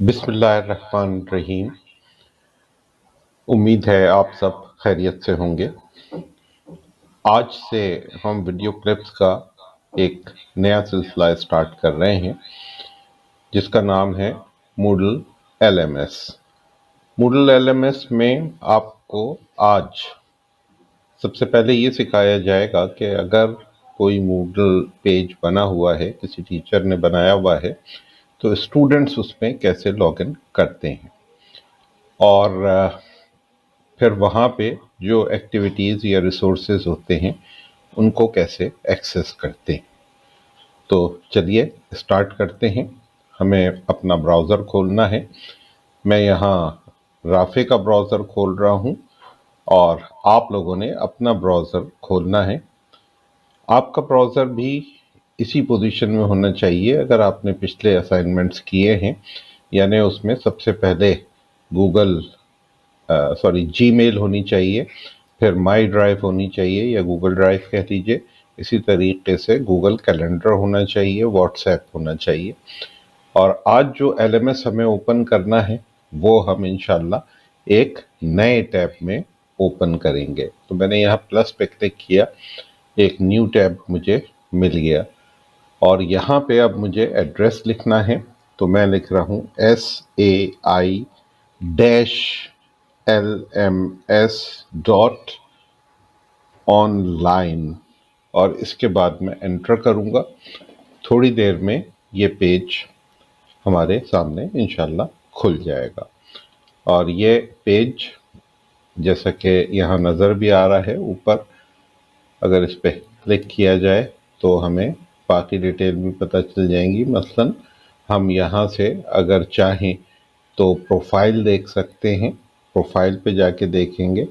बिस्मिल्लाहिर्रहमानिर्रहीम। उम्मीद है आप सब खैरियत से होंगे। आज से हम वीडियो क्लिप्स का एक नया सिलसिला स्टार्ट कर रहे हैं जिसका नाम है मूडल एलएमएस। मूडल एलएमएस में आपको आज सबसे पहले ये सिखाया जाएगा कि अगर कोई मूडल पेज बना हुआ है, किसी टीचर ने बनाया हुआ है, तो स्टूडेंट्स उसमें कैसे लॉगिन करते हैं और फिर वहाँ पे जो एक्टिविटीज़ या रिसोर्सेज होते हैं उनको कैसे एक्सेस करते हैं। तो चलिए स्टार्ट करते हैं। हमें अपना ब्राउज़र खोलना है। मैं यहाँ राफ़े का ब्राउज़र खोल रहा हूँ और आप लोगों ने अपना ब्राउज़र खोलना है। आपका ब्राउज़र भी इसी पोजीशन में होना चाहिए अगर आपने पिछले असाइनमेंट्स किए हैं, यानी उसमें सबसे पहले जीमेल होनी चाहिए, फिर माई ड्राइव होनी चाहिए या गूगल ड्राइव कह लीजिए। इसी तरीके से गूगल कैलेंडर होना चाहिए, व्हाट्सएप होना चाहिए। और आज जो एलएमएस हमें ओपन करना है वो हम इंशाल्लाह एक नए टैब में ओपन करेंगे। तो मैंने यहाँ प्लस पे क्लिक किया, एक न्यू टैब मुझे मिल गया और यहाँ पे अब मुझे एड्रेस लिखना है। तो मैं लिख रहा हूँ sai-lms.online और इसके बाद मैं एंटर करूँगा। थोड़ी देर में ये पेज हमारे सामने इंशाल्लाह खुल जाएगा और ये पेज जैसा कि यहाँ नज़र भी आ रहा है ऊपर, अगर इस पर क्लिक किया जाए तो हमें बाकी डिटेल भी पता चल जाएंगी। मसलन हम यहाँ से अगर चाहें तो प्रोफाइल देख सकते हैं। प्रोफाइल पे जाके देखेंगे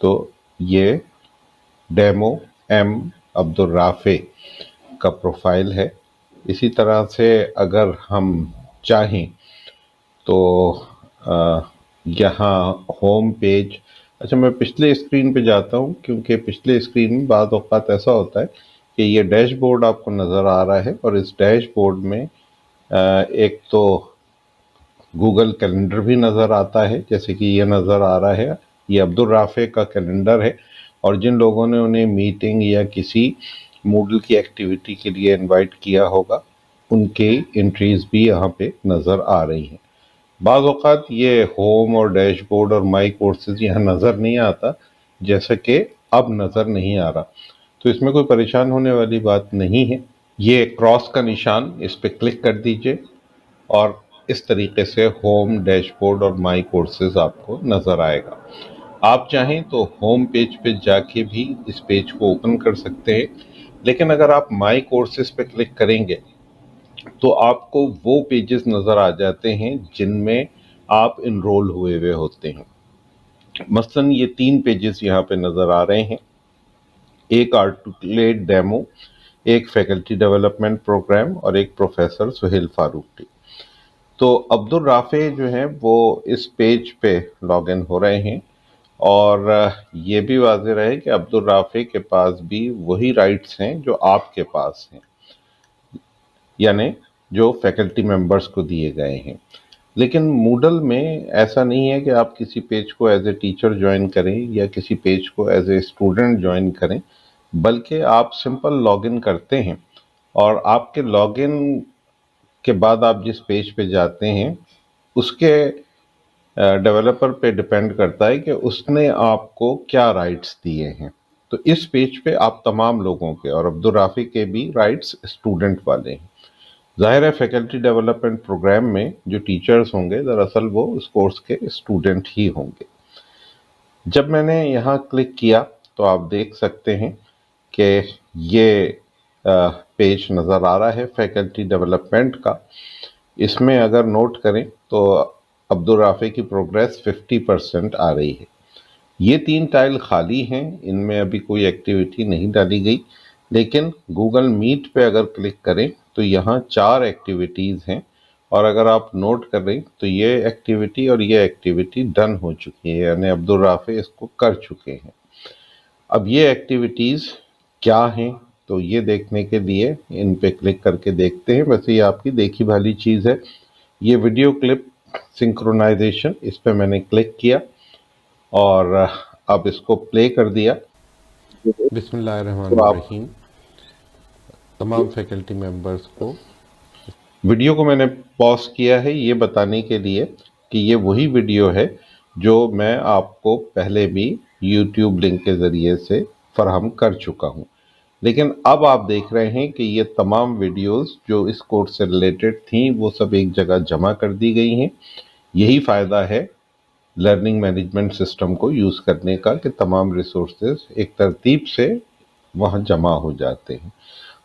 तो ये डेमो एम अब्दुल राफ़े का प्रोफाइल है। इसी तरह से अगर हम चाहें तो यहाँ होम पेज, अच्छा मैं पिछले स्क्रीन पे जाता हूँ क्योंकि पिछले स्क्रीन में बाज़ औक़ात ऐसा होता है कि ये डैशबोर्ड आपको नज़र आ रहा है और इस डैशबोर्ड में एक तो गूगल कैलेंडर भी नज़र आता है, जैसे कि ये नज़र आ रहा है, ये अब्दुल राफ़े का कैलेंडर है और जिन लोगों ने उन्हें मीटिंग या किसी मूडल की एक्टिविटी के लिए इनवाइट किया होगा उनके एंट्रीज भी यहाँ पे नज़र आ रही हैं। बाज़ औक़ात ये होम और डैशबोर्ड और माई कोर्सेज यहाँ नज़र नहीं आता, जैसा कि अब नज़र नहीं आ रहा, तो इसमें कोई परेशान होने वाली बात नहीं है। ये क्रॉस का निशान, इस पर क्लिक कर दीजिए और इस तरीके से होम, डैशबोर्ड और माई कोर्सेज आपको नज़र आएगा। आप चाहें तो होम पेज पे जाके भी इस पेज को ओपन कर सकते हैं, लेकिन अगर आप माई कोर्सेज पे क्लिक करेंगे तो आपको वो पेजेस नज़र आ जाते हैं जिनमें आप इनरोल हुए होते हैं। मसलन ये 3 पेजेस यहाँ पे नज़र आ रहे हैं, एक आर्टिकुलेट डेमो, एक फैकल्टी डेवलपमेंट प्रोग्राम और एक प्रोफेसर सुहेल फारूकी। तो अब्दुल राफ़े जो हैं वो इस पेज पे लॉगिन हो रहे हैं और ये भी वाज़ेह रहे कि अब्दुल राफ़े के पास भी वही राइट्स हैं जो आपके पास हैं, यानी जो फैकल्टी मेंबर्स को दिए गए हैं। लेकिन मूडल में ऐसा नहीं है कि आप किसी पेज को एज ए टीचर ज्वाइन करें या किसी पेज को एज ए स्टूडेंट ज्वाइन करें, बल्कि आप सिंपल लॉगिन करते हैं और आपके लॉगिन के बाद आप जिस पेज पे जाते हैं उसके डेवलपर पे डिपेंड करता है कि उसने आपको क्या राइट्स दिए हैं। तो इस पेज पे आप तमाम लोगों के और अब्दुल राफ़ी के भी राइट्स स्टूडेंट वाले हैं। ज़ाहिर है फैकल्टी डेवलपमेंट प्रोग्राम में जो टीचर्स होंगे दरअसल वो उस कोर्स के स्टूडेंट ही होंगे। जब मैंने यहाँ क्लिक किया तो आप देख सकते हैं कि ये पेज नज़र आ रहा है फैकल्टी डेवलपमेंट का। इसमें अगर नोट करें तो अब्दुल राफ़े की प्रोग्रेस 50% आ रही है। ये 3 टाइल खाली हैं, इनमें अभी कोई एक्टिविटी नहीं डाली गई, लेकिन गूगल मीट पे अगर क्लिक करें तो यहाँ 4 एक्टिविटीज़ हैं और अगर आप नोट कर रहे तो ये एक्टिविटी और ये एक्टिविटी डन हो चुकी है, यानी अब्दुल राफ़े इसको कर चुके हैं। अब ये एक्टिविटीज़ क्या हैं तो ये देखने के लिए इन पे क्लिक करके देखते हैं। वैसे ये आपकी देखी भाली चीज़ है। ये वीडियो क्लिप सिंक्रोनाइजेशन, इस पे मैंने क्लिक किया और अब इसको प्ले कर दिया। बिस्मिल्लाहिर्रहमानिर्रहीम। तमाम फैकल्टी मेंबर्स को वीडियो को मैंने पॉज किया है ये बताने के लिए कि ये वही वीडियो है जो मैं आपको पहले भी YouTube लिंक के ज़रिए से फराहम कर चुका हूँ, लेकिन अब आप देख रहे हैं कि ये तमाम वीडियोस जो इस कोर्स से रिलेटेड थी वो सब एक जगह जमा कर दी गई हैं। यही फ़ायदा है लर्निंग मैनेजमेंट सिस्टम को यूज़ करने का कि तमाम रिसोर्सेज एक तरतीब से वहाँ जमा हो जाते हैं।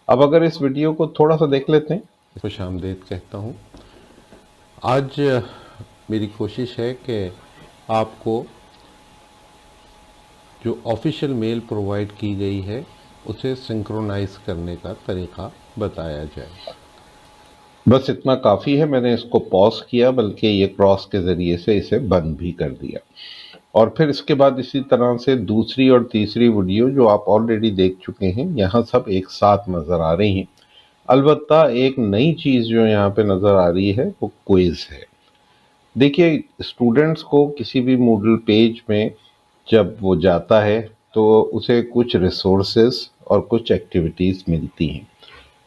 अब अगर इस वीडियो को थोड़ा सा देख लेते हैं। खुश आमदीद कहता हूँ। आज मेरी कोशिश है कि आपको जो ऑफिशियल मेल प्रोवाइड की गई है उसे सिंक्रोनाइज करने का तरीका बताया जाए। बस इतना काफ़ी है, मैंने इसको पॉज किया बल्कि ये क्रॉस के ज़रिए से इसे बंद भी कर दिया और फिर इसके बाद इसी तरह से दूसरी और तीसरी वीडियो जो आप ऑलरेडी देख चुके हैं यहाँ सब एक साथ नज़र आ रही हैं। अलबत्ता एक नई चीज़ जो यहाँ पे नज़र आ रही है वो क्विज है। देखिए, स्टूडेंट्स को किसी भी मूडल पेज में जब वो जाता है तो उसे कुछ रिसोर्सेज और कुछ एक्टिविटीज़ मिलती हैं।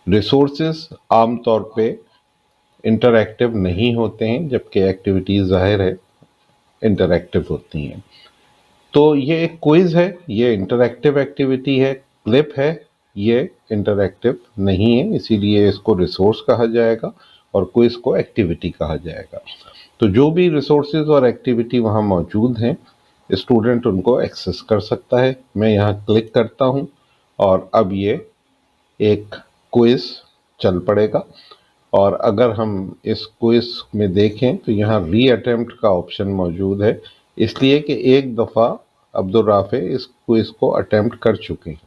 रिसोर्सेज आमतौर पे इंटरैक्टिव नहीं होते हैं जबकि एक्टिविटीज़ ज़ाहिर है इंटरैक्टिव होती हैं। तो ये एक क्विज है, ये इंटरैक्टिव एक्टिविटी है। क्लिप है, ये इंटरैक्टिव नहीं है, इसीलिए इसको रिसोर्स कहा जाएगा और क्विज को एक्टिविटी कहा जाएगा। तो जो भी रिसोर्सेज और एक्टिविटी वहाँ मौजूद हैं स्टूडेंट उनको एक्सेस कर सकता है। मैं यहाँ क्लिक करता हूँ और अब ये एक क्विज चल पड़ेगा और अगर हम इस क्विज में देखें तो यहाँ री अटेम्प्ट का ऑप्शन मौजूद है, इसलिए कि एक दफ़ा अब्दुल राफे इस क्विज को अटेम्प्ट कर चुके हैं।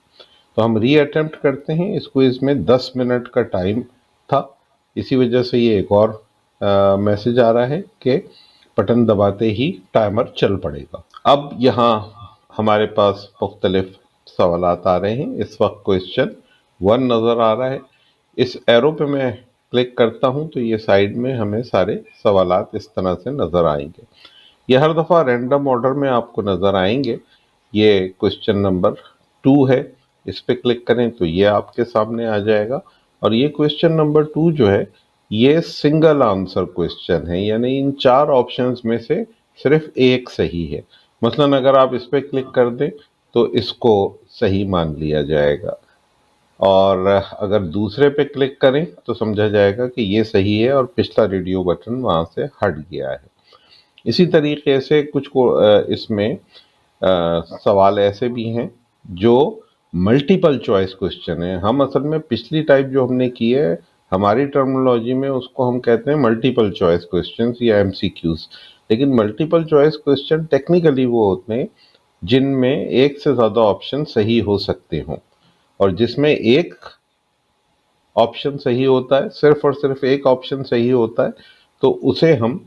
तो हम री अटेम्प्ट करते हैं। इस क्विज में 10 मिनट का टाइम था, इसी वजह से ये एक और मैसेज आ रहा है कि बटन दबाते ही टाइमर चल पड़ेगा। अब यहाँ हमारे पास मुख्तलिफ सवालात आ रहे हैं। इस वक्त क्वेश्चन 1 नज़र आ रहा है। इस एरो पे मैं क्लिक करता हूँ तो ये साइड में हमें सारे सवालात इस तरह से नज़र आएंगे। ये हर दफ़ा रैंडम ऑर्डर में आपको नज़र आएंगे। ये क्वेश्चन नंबर 2 है, इस पे क्लिक करें तो ये आपके सामने आ जाएगा और ये क्वेश्चन नंबर 2 जो है ये सिंगल आंसर क्वेश्चन है, यानी इन 4 ऑप्शंस में से सिर्फ एक सही है। मसलन अगर आप इस पे क्लिक कर दें तो इसको सही मान लिया जाएगा और अगर दूसरे पे क्लिक करें तो समझा जाएगा कि ये सही है और पिछला रेडियो बटन वहाँ से हट गया है। इसी तरीके से कुछ को इसमें सवाल ऐसे भी हैं जो मल्टीपल चॉइस क्वेश्चन है। हम असल में पिछली टाइप जो हमने की है हमारी टर्मिनोलॉजी में उसको हम कहते हैं मल्टीपल चॉइस क्वेश्चंस या एमसीक्यूज, लेकिन मल्टीपल चॉइस क्वेश्चन टेक्निकली वो होते हैं जिनमें एक से ज़्यादा ऑप्शन सही हो सकते हों और जिसमें एक ऑप्शन सही होता है, सिर्फ और सिर्फ एक ऑप्शन सही होता है, तो उसे हम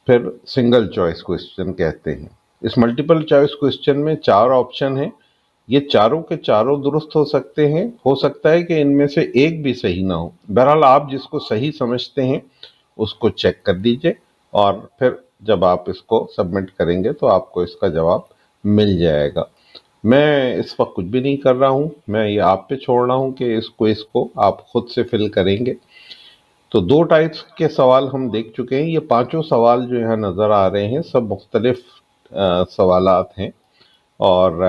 फिर सिंगल चॉइस क्वेश्चन कहते हैं। इस मल्टीपल चॉइस क्वेश्चन में 4 ऑप्शन हैं, ये चारों के चारों दुरुस्त हो सकते हैं, हो सकता है कि इनमें से एक भी सही ना हो। बहरहाल आप जिसको सही समझते हैं उसको चेक कर दीजिए और फिर जब आप इसको सबमिट करेंगे तो आपको इसका जवाब मिल जाएगा। मैं इस वक्त कुछ भी नहीं कर रहा हूँ, मैं ये आप पे छोड़ रहा हूँ कि इस क्विज को आप खुद से फिल करेंगे। तो 2 टाइप्स के सवाल हम देख चुके हैं। ये पांचों सवाल जो यहाँ नज़र आ रहे हैं सब मुख्तलिफ सवालात हैं और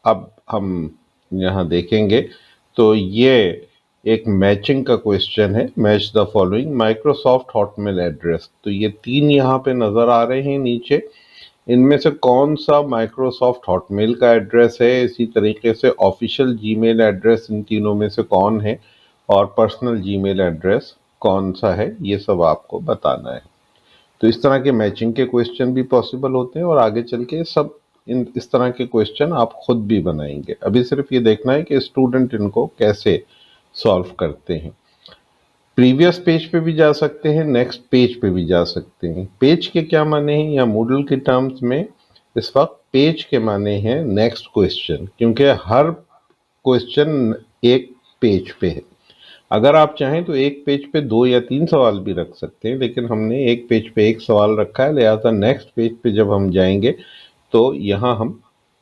अब हम यहाँ देखेंगे तो ये एक मैचिंग का क्वेश्चन है। Match the following Microsoft Hotmail address. तो ये 3 यहाँ पे नज़र आ रहे हैं नीचे, इनमें से कौन सा माइक्रोसॉफ्ट हॉटमेल का एड्रेस है, इसी तरीके से ऑफिशियल जीमेल एड्रेस इन तीनों में से कौन है और पर्सनल जीमेल एड्रेस कौन सा है, ये सब आपको बताना है। तो इस तरह के मैचिंग के क्वेश्चन भी पॉसिबल होते हैं और आगे चल के सब इस तरह के क्वेश्चन आप खुद भी बनाएंगे। अभी सिर्फ ये देखना है कि स्टूडेंट इनको कैसे सॉल्व करते हैं। प्रीवियस पेज पे भी जा सकते हैं, नेक्स्ट पेज पे भी जा सकते हैं। पेज के क्या माने हैं या मूडल के टर्म्स में इस वक्त पेज के माने हैं नेक्स्ट क्वेश्चन, क्योंकि हर क्वेश्चन एक पेज पे है। اگر آپ چاہیں تو ایک پیج پہ 2 یا 3 سوال بھی رکھ سکتے ہیں، لیکن ہم نے ایک پیج پہ ایک سوال رکھا ہے، لہٰذا نیکسٹ پیج پہ جب ہم جائیں گے تو یہاں ہم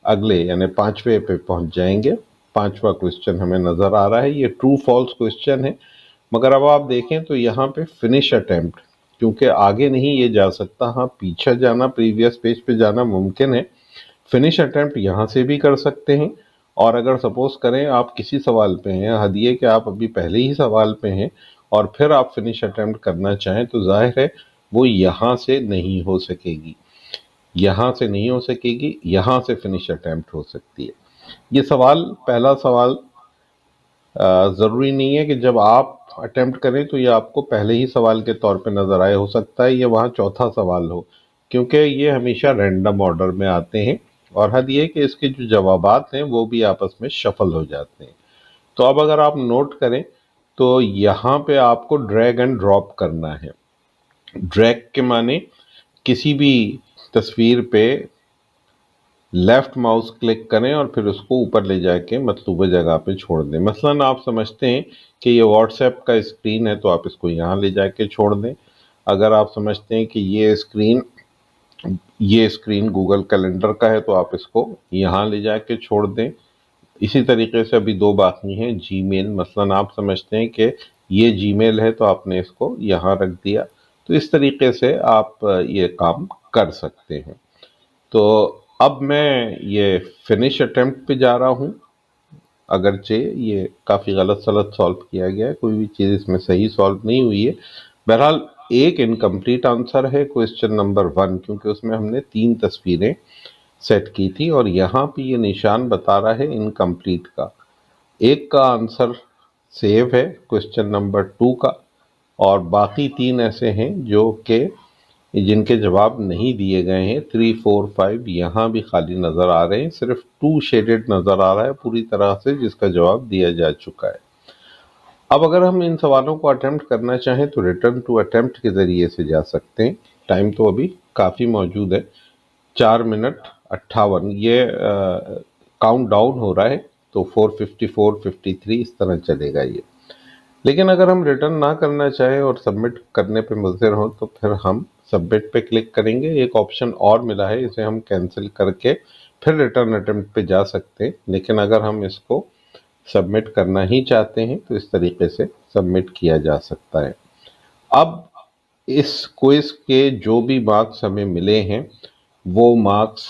اگلے یعنی 5ویں پہ پہنچ جائیں گے۔ 5واں کوشچن ہمیں نظر آ رہا ہے، یہ ٹرو فالس کوشچن ہے، مگر اب آپ دیکھیں تو یہاں پہ فنش اٹیمپٹ، کیونکہ آگے نہیں یہ جا سکتا، ہاں پیچھے جانا پریویس پیج پہ جانا ممکن ہے، فنش اٹیمپٹ یہاں سے بھی کر سکتے ہیں۔ اور اگر سپوز کریں آپ کسی سوال پہ ہیں، حدیے کہ آپ ابھی پہلے ہی سوال پہ ہیں اور پھر آپ فنش اٹیمپٹ کرنا چاہیں تو ظاہر ہے وہ یہاں سے نہیں ہو سکے گی، یہاں سے نہیں ہو سکے گی، یہاں سے فنش اٹیمپٹ ہو سکتی ہے۔ یہ سوال پہلا سوال ضروری نہیں ہے کہ جب آپ اٹیمپٹ کریں تو یہ آپ کو پہلے ہی سوال کے طور پہ نظر آئے، ہو سکتا ہے یہ وہاں چوتھا سوال ہو، کیونکہ یہ ہمیشہ رینڈم آرڈر میں آتے ہیں، اور حد یہ کہ اس کے جو جوابات ہیں وہ بھی آپس میں شفل ہو جاتے ہیں۔ تو اب اگر آپ نوٹ کریں تو یہاں پہ آپ کو ڈریگ اینڈ ڈراپ کرنا ہے۔ ڈریگ کے معنی کسی بھی تصویر پہ لیفٹ ماؤس کلک کریں اور پھر اس کو اوپر لے جا کے مطلوبہ جگہ پہ چھوڑ دیں۔ مثلاً آپ سمجھتے ہیں کہ یہ واٹس ایپ کا اسکرین ہے تو آپ اس کو یہاں لے جا کے چھوڑ دیں۔ اگر آپ سمجھتے ہیں کہ یہ اسکرین گوگل کیلنڈر کا ہے تو آپ اس کو یہاں لے جا کے چھوڑ دیں۔ اسی طریقے سے ابھی 2 باقی ہیں، جی میل، مثلاً آپ سمجھتے ہیں کہ یہ جی میل ہے تو آپ نے اس کو یہاں رکھ دیا۔ تو اس طریقے سے آپ یہ کام کر سکتے ہیں۔ تو اب میں یہ فنش اٹیمپٹ پہ جا رہا ہوں، اگرچہ یہ کافی غلط سلط سالو کیا گیا ہے، کوئی بھی چیز اس میں صحیح سالو نہیں ہوئی ہے۔ بہرحال ایک انکمپلیٹ آنسر ہے کویسچن نمبر 1، کیونکہ اس میں ہم نے 3 تصویریں سیٹ کی تھی اور یہاں پہ یہ نشان بتا رہا ہے انکمپلیٹ کا۔ ایک کا آنسر سیو ہے کویسچن نمبر 2 کا، اور باقی 3 ایسے ہیں جو کہ جن کے جواب نہیں دیے گئے ہیں۔ 3، 4، 5 یہاں بھی خالی نظر آ رہے ہیں، صرف 2 شیڈڈ نظر آ رہا ہے پوری طرح سے جس کا جواب دیا جا چکا ہے۔ اب اگر ہم ان سوالوں کو اٹیمپٹ کرنا چاہیں تو ریٹرن ٹو اٹیمپٹ کے ذریعے سے جا سکتے ہیں۔ ٹائم تو ابھی کافی موجود ہے، 4 منٹ 58، یہ کاؤنٹ ڈاؤن ہو رہا ہے، تو 454، 53 اس طرح چلے گا یہ۔ لیکن اگر ہم ریٹرن نہ کرنا چاہیں اور سبمٹ کرنے پہ مصر ہوں تو پھر ہم سبمٹ پہ کلک کریں گے۔ ایک آپشن اور ملا ہے، اسے ہم کینسل کر کے پھر ریٹرن اٹیمپٹ پہ جا سکتے ہیں، لیکن اگر ہم اس کو سبمٹ کرنا ہی چاہتے ہیں تو اس طریقے سے سبمٹ کیا جا سکتا ہے۔ اب اس کوئز کے جو بھی مارکس ہمیں ملے ہیں وہ مارکس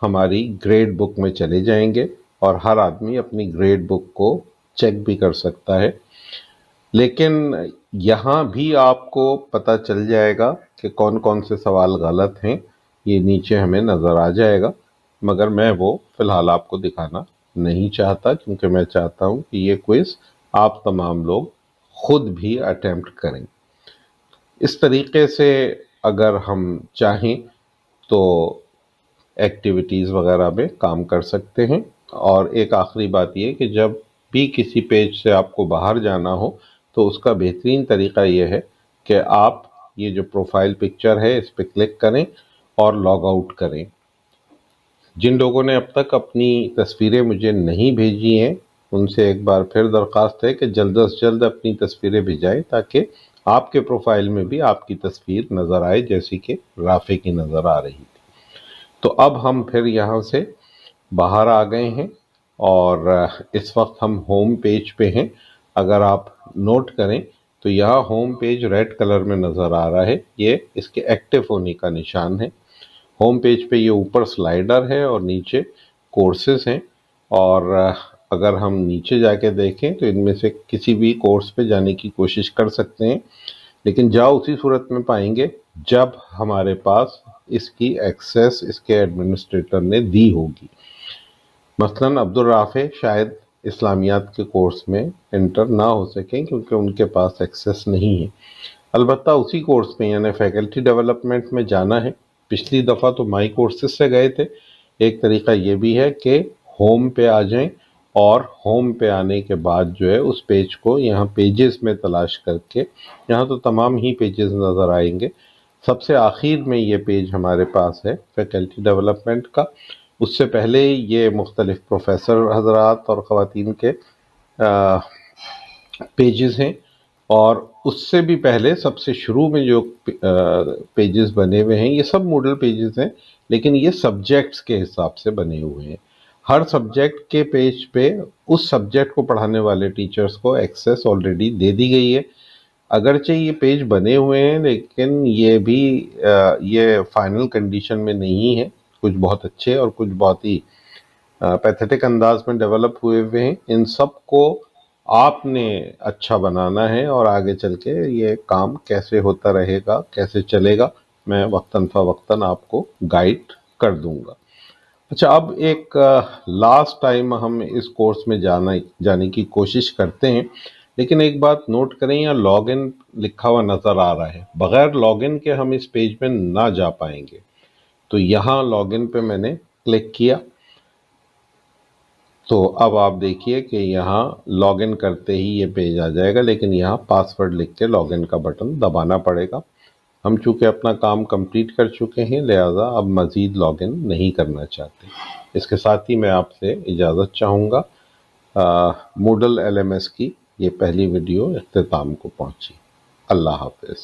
ہماری گریڈ بک میں چلے جائیں گے، اور ہر آدمی اپنی گریڈ بک کو چیک بھی کر سکتا ہے۔ لیکن یہاں بھی آپ کو پتہ چل جائے گا کہ کون کون سے سوال غلط ہیں، یہ نیچے ہمیں نظر آ جائے گا، مگر میں وہ فی الحال آپ کو دکھانا نہیں چاہتا، کیونکہ میں چاہتا ہوں کہ یہ کوئز آپ تمام لوگ خود بھی اٹیمپٹ کریں۔ اس طریقے سے اگر ہم چاہیں تو ایکٹیویٹیز وغیرہ میں کام کر سکتے ہیں۔ اور ایک آخری بات یہ کہ جب بھی کسی پیج سے آپ کو باہر جانا ہو تو اس کا بہترین طریقہ یہ ہے کہ آپ یہ جو پروفائل پکچر ہے اس پہ کلک کریں اور لاگ آؤٹ کریں۔ جن لوگوں نے اب تک اپنی تصویریں مجھے نہیں بھیجی ہیں ان سے ایک بار پھر درخواست ہے کہ جلد از جلد اپنی تصویریں بھیجائیں، تاکہ آپ کے پروفائل میں بھی آپ کی تصویر نظر آئے جیسی کہ رافع کی نظر آ رہی تھی۔ تو اب ہم پھر یہاں سے باہر آ گئے ہیں اور اس وقت ہم ہوم پیج پہ ہیں۔ اگر آپ نوٹ کریں تو یہاں ہوم پیج ریڈ کلر میں نظر آ رہا ہے، یہ اس کے ایکٹیو ہونے کا نشان ہے۔ ہوم پیج پہ یہ اوپر سلائیڈر ہے اور نیچے کورسز ہیں، اور اگر ہم نیچے جا کے دیکھیں تو ان میں سے کسی بھی کورس پہ جانے کی کوشش کر سکتے ہیں، لیکن جاؤ اسی صورت میں پائیں گے جب ہمارے پاس اس کی ایکسیس اس کے ایڈمنسٹریٹر نے دی ہوگی۔ مثلاً عبدالرافع شاید اسلامیات کے کورس میں انٹر نہ ہو سکیں کیونکہ ان کے پاس ایکسیس نہیں ہے۔ البتہ اسی کورس میں یعنی فیکلٹی ڈیولپمنٹ میں جانا ہے۔ پچھلی دفعہ تو مائی کورسز سے گئے تھے۔ ایک طریقہ یہ بھی ہے کہ ہوم پہ آ جائیں، اور ہوم پہ آنے کے بعد جو ہے اس پیج کو یہاں پیجز میں تلاش کر کے، یہاں تو تمام ہی پیجز نظر آئیں گے، سب سے آخر میں یہ پیج ہمارے پاس ہے فیکلٹی ڈیولپمنٹ کا۔ اس سے پہلے یہ مختلف پروفیسر حضرات اور خواتین کے पेजेस हैं, और उससे भी पहले सबसे शुरू में जो पेजेस बने हुए हैं ये सब मूडल पेजेस हैं, लेकिन ये सब्जेक्ट्स के हिसाब से बने हुए हैं। हर सब्जेक्ट के पेज पे उस सब्जेक्ट को पढ़ाने वाले टीचर्स को एक्सेस ऑलरेडी दे दी गई है। अगरचे ये पेज बने हुए हैं, लेकिन ये फाइनल कंडीशन में नहीं है। कुछ बहुत अच्छे और कुछ बहुत ही पैथेटिक अंदाज में डेवलप हुए हुए हैं। इन सब को आपने अच्छा बनाना है, और आगे चल के ये काम कैसे होता रहेगा, कैसे चलेगा, मैं वक्तन फ़वक्तन आपको गाइड कर दूंगा। अच्छा, अब एक लास्ट टाइम हम इस कोर्स में जाने की कोशिश करते हैं, लेकिन एक बात नोट करें, यहाँ लॉग इन लिखा हुआ नज़र आ रहा है। बगैर लॉग इन के हम इस पेज पे ना जा पाएंगे। तो यहाँ लॉग इन पे मैंने क्लिक किया, तो अब आप देखिए कि यहाँ लॉगिन करते ही ये पेज आ जाएगा, लेकिन यहाँ पासवर्ड लिख के लॉगिन का बटन दबाना पड़ेगा। हम चूँकि अपना काम कंप्लीट कर चुके हैं, लिहाजा अब मज़ीद लॉगिन नहीं करना चाहते। इसके साथ ही मैं आपसे इजाज़त चाहूँगा। मूडल एलएमएस की ये पहली वीडियो इख्तिताम को पहुँची। अल्लाह हाफ़िज़।